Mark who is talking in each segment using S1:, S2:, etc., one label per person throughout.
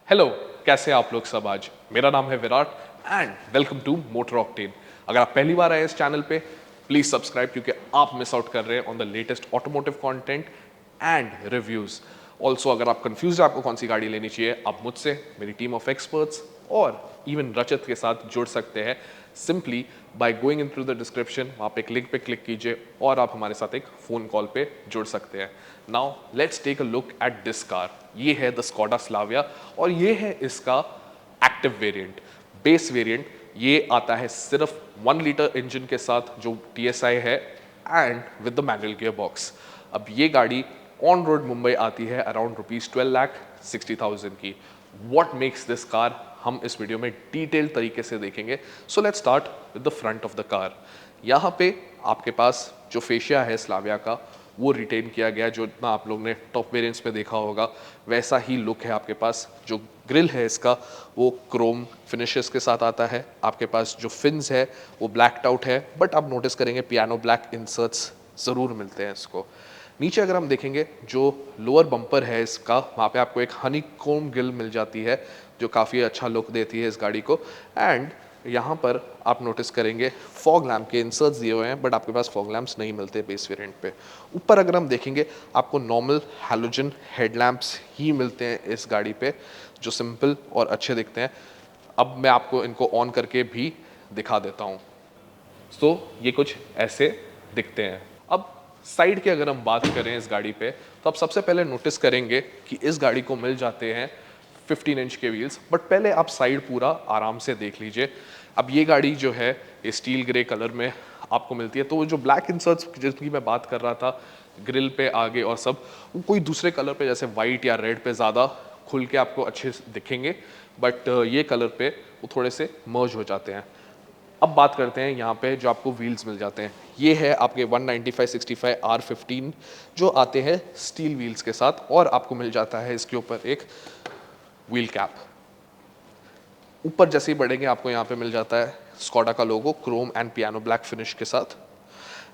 S1: Hello, कैसे हैं आप लोग सब आज? मेरा नाम है Virat and welcome to Motor Octane. अगर आप पहली बार आए इस चैनल पे प्लीज सब्सक्राइब क्योंकि आप मिस आउट कर रहे हैं on the latest automotive content and reviews. Also अगर आप कंफ्यूज हैं आपको कौन सी गाड़ी लेनी चाहिए, आप मुझसे, मेरी टीम ऑफ एक्सपर्ट्स और इवन रचित के साथ जुड़ सकते हैं simply by going in through the description. वहाँ पे एक लिंक पे क्लिक कीजिए और आप हमारे साथ एक फ़ोन कॉल पे जुड़ सकते हैं। Now let's take a look at this car. ये है द स्कोडा स्लाविया और ये है इसका एक्टिव वेरिएंट। बेस वेरिएंट ये आता है सिर्फ 1 लीटर इंजन के साथ जो TSI है and with the manual gear box. अब ये गाड़ी ऑन रोड मुंबई आती है अराउंड ₹12,60,000 की। व्हाट मेक्स दिस कार हम इस वीडियो में डिटेल तरीके से देखेंगे। So let's start with the front of the car. यहाँ पे आपके पास जो फेशिया है स्लाविया का वो रिटेन किया गया, जो इतना आप लोग ने टॉप वेरिएंट्स में देखा होगा वैसा ही लुक है आपके पास। जो ग्रिल है इसका वो क्रोम फिनिशेस के साथ आता है। आपके पास जो फिन्स है वो ब्लैक्ड आउट है, बट आप नोटिस करेंगे पियानो ब्लैक इंसर्ट्स ज़रूर मिलते हैं इसको। नीचे अगर हम देखेंगे जो लोअर बम्पर है इसका, वहाँ पे आपको एक हनीकॉम्ब ग्रिल मिल जाती है जो काफ़ी अच्छा लुक देती है इस गाड़ी को। एंड यहाँ पर आप नोटिस करेंगे फॉग लैम्प के इंसर्ट्स दिए हुए हैं, बट आपके पास फॉग लैम्प्स नहीं मिलते बेस वेरिएंट पे। ऊपर अगर हम देखेंगे आपको नॉर्मल हैलोजन हेडलैम्प्स ही मिलते हैं इस गाड़ी पे, जो सिंपल और अच्छे दिखते हैं। अब मैं आपको इनको ऑन करके भी दिखा देता हूँ। सो ये कुछ ऐसे दिखते हैं। अब साइड की अगर हम बात करें इस गाड़ी पे, तो आप सबसे पहले नोटिस करेंगे कि इस गाड़ी को मिल जाते हैं 15 इंच के व्हील्स। बट पहले आप साइड पूरा आराम से देख लीजिए। अब ये गाड़ी जो है स्टील ग्रे कलर में आपको मिलती है, तो वो जो ब्लैक इंसर्ट्स जिसकी मैं बात कर रहा था ग्रिल पे आगे और सब, वो कोई दूसरे कलर पे जैसे वाइट या रेड पे ज़्यादा खुल के आपको अच्छे दिखेंगे, बट ये कलर पे वो थोड़े से मर्ज हो जाते हैं। अब बात करते हैं यहाँ पे जो आपको व्हील्स मिल जाते हैं। ये है आपके 195/65 R15 जो आते हैं स्टील व्हील्स के साथ, और आपको मिल जाता है इसके ऊपर एक व्हील कैप। ऊपर जैसे ही बढ़ेंगे आपको यहाँ पे मिल जाता है स्कोडा का logo chrome and piano black finish के साथ।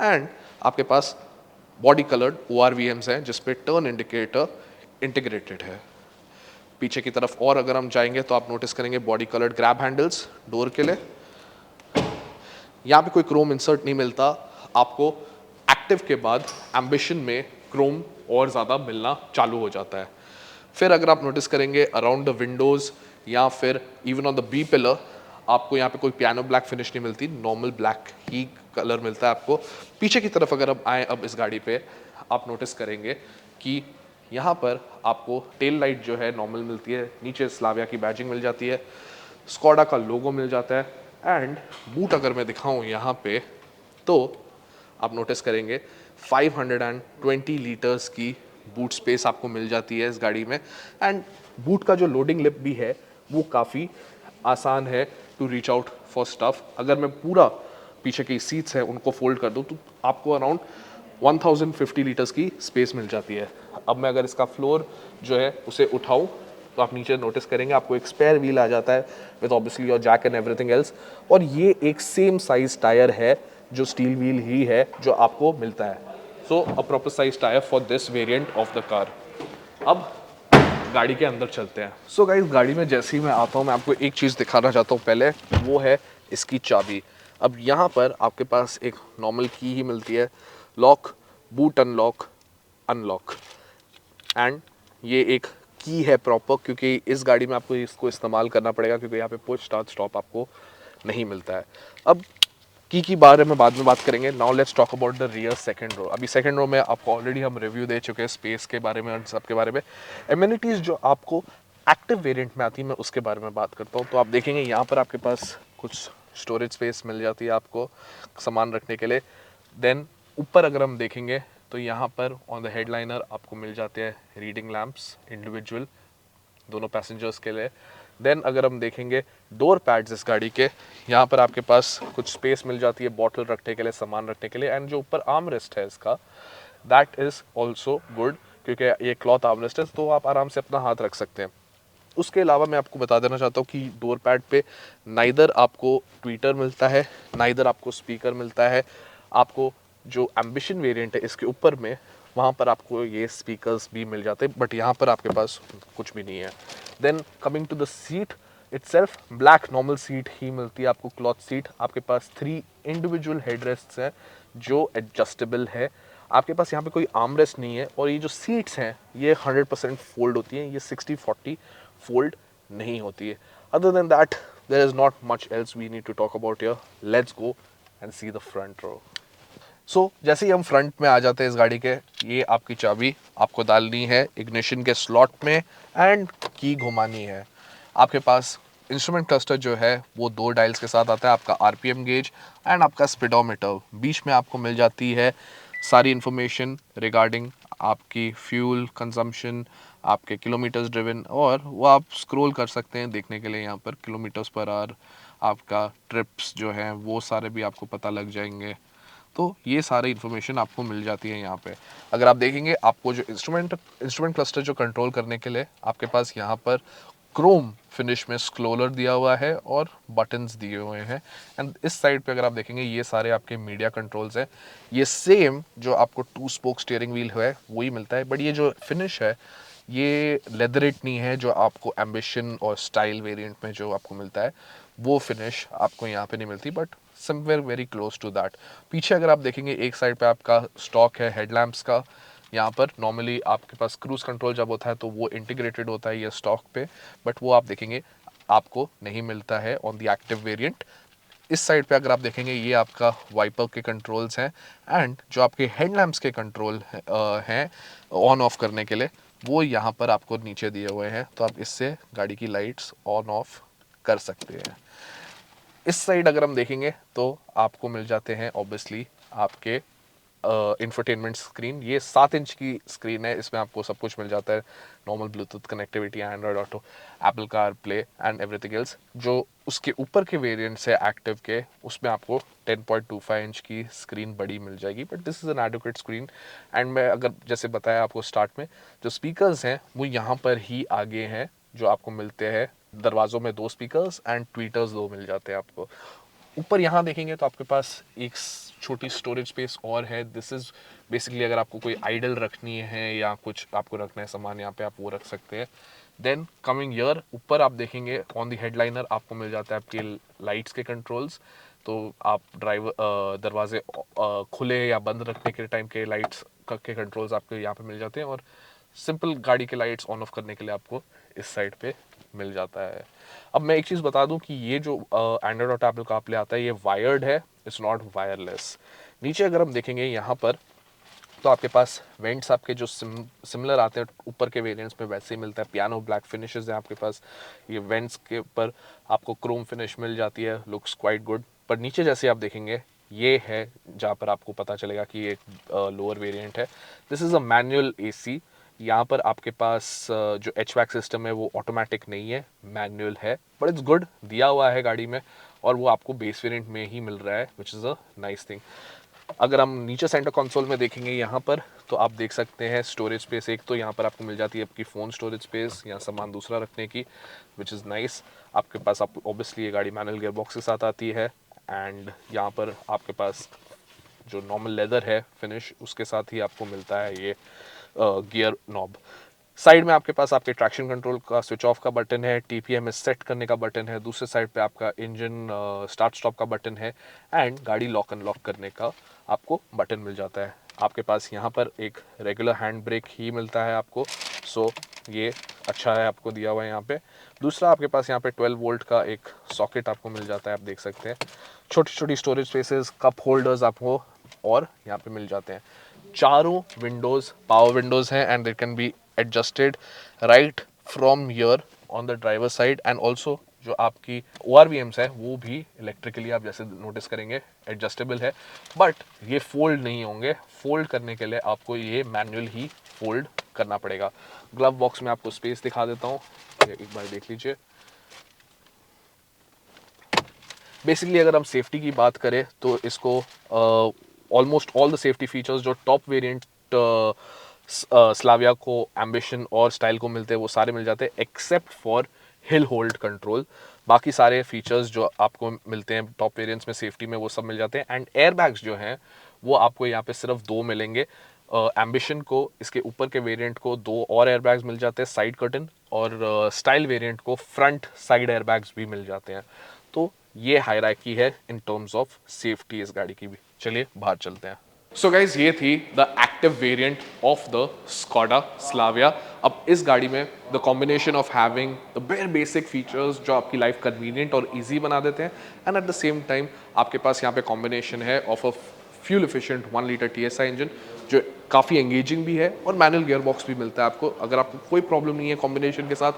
S1: एंड आपके पास बॉडी कलर्ड ORVMs हैं जिसपे टर्न इंडिकेटर इंटीग्रेटेड है। पीछे की तरफ और अगर हम जाएंगे तो आप नोटिस करेंगे body coloured grab handles door के लिए। यहाँ पे कोई क्रोम इंसर्ट नहीं मिलता आपको। एक्टिव के बाद एम्बिशन में क्रोम और ज़्यादा मिलना चालू हो जाता है। फिर अगर आप नोटिस करेंगे अराउंड द विंडोज़ या फिर even on the B pillar आपको यहाँ पे कोई पियानो ब्लैक फिनिश नहीं मिलती, नॉर्मल ब्लैक ही कलर मिलता है आपको। पीछे की तरफ अगर हम आए अब इस गाड़ी पे, आप नोटिस करेंगे कि यहाँ पर आपको टेल लाइट जो है नॉर्मल मिलती है, नीचे स्लाविया की बैजिंग मिल जाती है, स्कोडा का लोगो मिल जाता है। एंड बूट अगर मैं दिखाऊं यहाँ पे तो आप नोटिस करेंगे 520 लीटर्स की बूट स्पेस आपको मिल जाती है इस गाड़ी में। एंड बूट का जो लोडिंग लिप भी है वो काफ़ी आसान है to reach out for stuff. अगर मैं पूरा पीछे की सीट्स है उनको फोल्ड कर दूं तो आपको अराउंड 1050 लीटर्स की स्पेस मिल जाती है। अब मैं अगर इसका फ्लोर जो है उसे उठाऊं तो आप नीचे नोटिस करेंगे आपको एक स्पेयर व्हील आ जाता है with obviously your jack and everything else, और ये एक सेम साइज टायर है जो स्टील व्हील ही है जो आपको मिलता है। So a proper size tyre for this variant of the car. अब गाड़ी के अंदर चलते हैं। सो गाइस गाड़ी में जैसे ही मैं आता हूँ मैं आपको एक चीज़ दिखाना चाहता हूँ पहले, वो है इसकी चाबी। अब यहाँ पर आपके पास एक नॉर्मल की ही मिलती है, lock, boot unlock, unlock, and ये एक की है प्रॉपर, क्योंकि इस गाड़ी में आपको इसको इस्तेमाल करना पड़ेगा क्योंकि यहाँ पे पुश स्टार्ट स्टॉप आपको नहीं मिलता है। अब की बारे में बाद में बात करेंगे। Now let's talk about the rear second row. अभी सेकंड रो में आपको ऑलरेडी हम रिव्यू दे चुके हैं स्पेस के बारे में और सब के बारे में। एमिनिटीज़ जो आपको एक्टिव वेरिएंट में आती है मैं उसके बारे में बात करता हूँ। तो आप देखेंगे यहाँ पर आपके पास कुछ स्टोरेज स्पेस मिल जाती है आपको सामान रखने के लिए। देन ऊपर अगर हम देखेंगे तो यहाँ पर ऑन द हेडलाइनर आपको मिल जाते हैं रीडिंग लैंप्स इंडिविजुअल दोनों पैसेंजर्स के लिए। देन अगर हम देखेंगे डोर पैड्स इस गाड़ी के, यहाँ पर आपके पास कुछ स्पेस मिल जाती है बॉटल रखने के लिए, सामान रखने के लिए। एंड जो ऊपर आर्म रेस्ट है इसका दैट इज़ ऑल्सो गुड क्योंकि ये क्लॉथ आर्म रेस्ट है तो आप आराम से अपना हाथ रख सकते हैं। उसके अलावा मैं आपको बता देना चाहता हूँ कि डोर पैड पे नाइदर आपको ट्विटर मिलता है, नाइदर आपको स्पीकर मिलता है। आपको जो एम्बिशन वेरिएंट है इसके ऊपर में वहाँ पर आपको ये स्पीकर्स भी मिल जाते हैं, बट यहाँ पर आपके पास कुछ भी नहीं है। Then coming to the seat itself, black normal seat ही मिलती है आपको, क्लॉथ सीट। आपके पास 3 इंडिविजुअल हेडरेस्ट्स हैं जो एडजस्टेबल है। आपके पास यहाँ पे कोई आर्म रेस्ट नहीं है, और ये जो सीट्स हैं ये 100% फोल्ड होती हैं, ये 60-40 फोल्ड नहीं होती है। Other than that there is not much else we need to talk about here. Let's go and see the front row. So जैसे ही हम फ्रंट में आ जाते हैं इस गाड़ी के, ये आपकी चाबी आपको डालनी है इग्निशन के स्लॉट में एंड की घुमानी है। आपके पास इंस्ट्रूमेंट क्लस्टर जो है वो 2 डायल्स के साथ आता है, आपका आरपीएम गेज एंड आपका स्पीडोमीटर। बीच में आपको मिल जाती है सारी इंफॉर्मेशन रिगार्डिंग आपकी फ्यूल कंजम्पशन, आपके किलोमीटर्स ड्रिवन, और वो आप स्क्रॉल कर सकते हैं देखने के लिए। यहाँ पर किलोमीटर्स पर आवर, आपका ट्रिप्स जो है वो सारे भी आपको पता लग जाएंगे। तो ये सारी इन्फॉर्मेशन आपको मिल जाती है यहाँ पे। अगर आप देखेंगे आपको जो इंस्ट्रूमेंट क्लस्टर जो कंट्रोल करने के लिए आपके पास यहाँ पर क्रोम फिनिश में स्क्रोलर दिया हुआ है और बटन्स दिए हुए हैं। एंड इस साइड पे अगर आप देखेंगे ये सारे आपके मीडिया कंट्रोल्स हैं। ये सेम जो आपको 2 स्पोक स्टीयरिंग व्हील है वही मिलता है, बट ये जो फिनिश है ये लेदरेट नहीं है जो आपको एम्बिशन और स्टाइल वेरिएंट में जो आपको मिलता है, वो फिनिश आपको यहाँ पे नहीं मिलती, but somewhere very close to that. पीछे अगर आप देखेंगे एक साइड पे आपका स्टॉक है हेडलैम्प्स का। यहाँ पर नॉर्मली आपके पास क्रूज कंट्रोल जब होता है तो वो इंटीग्रेटेड होता है ये स्टॉक पे, बट वो आप देखेंगे आपको नहीं मिलता है ऑन द एक्टिव वेरिएंट। इस साइड पे अगर आप देखेंगे ये आपका वाइपर के कंट्रोल्स हैं, एंड जो आपके हेडलैम्प्स के कंट्रोल हैं ऑन ऑफ करने के लिए, वो यहाँ पर आपको नीचे दिए हुए हैं। तो आप इससे गाड़ी की लाइट्स ऑन ऑफ कर सकते हैं। इस साइड अगर हम देखेंगे तो आपको मिल जाते हैं ऑब्वियसली आपके इंफोटेनमेंट स्क्रीन। ये 7 इंच की स्क्रीन है, इसमें आपको सब कुछ मिल जाता है, normal Bluetooth connectivity, Android auto, Apple car play and everything else. जो उसके ऊपर के वेरिएंट्स है एक्टिव के, उसमें आपको 10.25 इंच की स्क्रीन बड़ी मिल जाएगी, but this is an adequate screen. And मैं अगर जैसे बताया आपको स्टार्ट में, जो स्पीकर्स हैं वो यहाँ पर ही आगे हैं, जो आपको मिलते हैं दरवाज़ों में 2 स्पीकर्स एंड ट्वीटर्स 2 मिल जाते हैं आपको। ऊपर यहाँ देखेंगे तो आपके पास एक छोटी स्टोरेज स्पेस और है। दिस इज़ बेसिकली अगर आपको कोई आइडल रखनी है या कुछ आपको रखना है सामान यहाँ पे, आप वो रख सकते हैं। देन कमिंग ईयर ऊपर आप देखेंगे ऑन द हेडलाइनर आपको मिल जाता है आपके लाइट्स के कंट्रोल्स। तो आप ड्राइवर दरवाजे खुले या बंद रखने के टाइम के लाइट्स के कंट्रोल्स आपको यहाँ पे मिल जाते हैं, और सिंपल गाड़ी के लाइट्स ऑन ऑफ करने के लिए आपको इस साइड पे मिल जाता है। अब मैं एक चीज़ बता दूं कि ये जो एंड्रॉयड और एप्पल का आपले आता है ये वायर्ड है, इट्स नॉट वायरलेस। नीचे अगर हम देखेंगे यहाँ पर तो आपके पास वेंट्स आपके जो सिमिलर आते हैं ऊपर के वेरिएंट्स में वैसे ही मिलता है। पियानो ब्लैक फिनिशेस है आपके पास, ये वेंट्स के ऊपर आपको क्रोम फिनिश मिल जाती है, लुक्स क्वाइट गुड। पर नीचे जैसे आप देखेंगे ये है जहाँ पर आपको पता चलेगा कि ये एक लोअर वेरिएंट है। This is a manual AC. यहाँ पर आपके पास जो HVAC सिस्टम है वो ऑटोमेटिक नहीं है, मैनुअल है, बट इट्स गुड, दिया हुआ है गाड़ी में, और वो आपको बेस वेरिएंट में ही मिल रहा है, which is a nice thing. अगर हम नीचे सेंटर कंसोल में देखेंगे यहाँ पर तो आप देख सकते हैं स्टोरेज स्पेस एक तो यहाँ पर आपको मिल जाती है आपकी फ़ोन स्टोरेज स्पेस या सामान दूसरा रखने की, विच इज़ नाइस। आपके पास आप ऑब्वियसली ये गाड़ी मैनुअल गियर बॉक्स के साथ आती है, एंड यहाँ पर आपके पास जो नॉर्मल लेदर है फिनिश उसके साथ ही आपको मिलता है ये गियर नॉब। साइड में आपके पास आपके ट्रैक्शन कंट्रोल का स्विच ऑफ का बटन है, TPMS सेट करने का बटन है, दूसरे साइड पे आपका इंजन स्टार्ट स्टॉप का बटन है, एंड गाड़ी लॉक अनलॉक करने का आपको बटन मिल जाता है। आपके पास यहाँ पर एक रेगुलर हैंड ब्रेक ही मिलता है आपको, सो ये अच्छा है आपको दिया हुआ है यहाँ पे। दूसरा आपके पास यहाँ पे 12 वोल्ट का एक सॉकेट आपको मिल जाता है, आप देख सकते हैं। छोटी छोटी स्टोरेज स्पेसेस, कप होल्डर्स आपको और यहाँ पे मिल जाते हैं। चारों विंडोज़ पावर विंडोज़ हैं, and it can be adjusted right from here on the driver side. And also जो आपकी ORVMs है वो भी इलेक्ट्रिकली आप जैसे नोटिस करेंगे एडजस्टेबल है, बट ये फोल्ड नहीं होंगे। फोल्ड करने के लिए आपको ये मैनुअल ही फोल्ड करना पड़ेगा। ग्लव बॉक्स में आपको स्पेस दिखा देता हूँ, एक बार देख लीजिए। बेसिकली अगर हम सेफ्टी की बात करें तो इसको almost all the safety features जो टॉप वेरिएंट स्लाविया को, एम्बिशन और स्टाइल को मिलते हैं वो सारे मिल जाते हैं, except for hill hold control. बाकी सारे फीचर्स जो आपको मिलते हैं टॉप वेरिएंट्स में सेफ्टी में वो सब मिल जाते हैं। एंड एयर बैग्स जो हैं वो आपको यहाँ पे सिर्फ 2 मिलेंगे, एम्बिशन को, इसके ऊपर के वेरिएंट को 2 और एयरबैग्स मिल जाते हैं साइड कर्टन, और स्टाइल वेरिएंट को फ्रंट साइड एयरबैग्स भी मिल जाते हैं। तो ये हायरार्की है इन टर्म्स ऑफ सेफ्टी इस गाड़ी की भी। चलिए बाहर चलते हैं। सो गाइज ये थी the active variant of the Skoda Slavia. अब इस गाड़ी में the combination of having the bare basic features जो आपकी लाइफ कन्वीनियंट और इजी बना देते हैं, and at the same time आपके पास यहाँ पे कॉम्बिनेशन है of a fuel efficient 1 litre TSI engine जो काफ़ी एंगेजिंग भी है, और मैनुअल गियर बॉक्स भी मिलता है आपको। अगर आपको कोई प्रॉब्लम नहीं है कॉम्बिनेशन के साथ,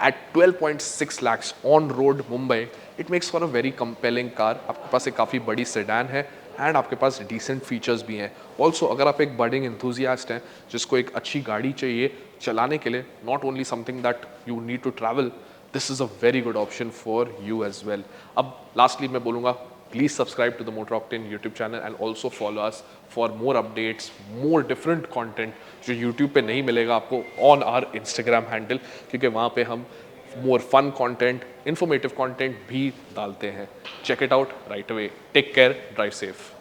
S1: at 12.6 lakhs on road Mumbai, it makes for a very compelling car. आपके पास एक काफ़ी बड़ी सेडान है एंड आपके पास डिसेंट फीचर्स भी हैं। ऑल्सो अगर आप एक बडिंग एंथुजियास्ट हैं जिसको एक अच्छी गाड़ी चाहिए चलाने के लिए, not only something that you need to travel, this is a very good option for you as well. अब लास्टली मैं बोलूँगा, please subscribe to the Motor Octane YouTube channel and also follow us for more updates, more different content जो YouTube पे नहीं मिलेगा आपको on our Instagram handle, क्योंकि वहाँ पे हम more fun content, informative content भी डालते हैं। Check it out right away. Take care, drive safe.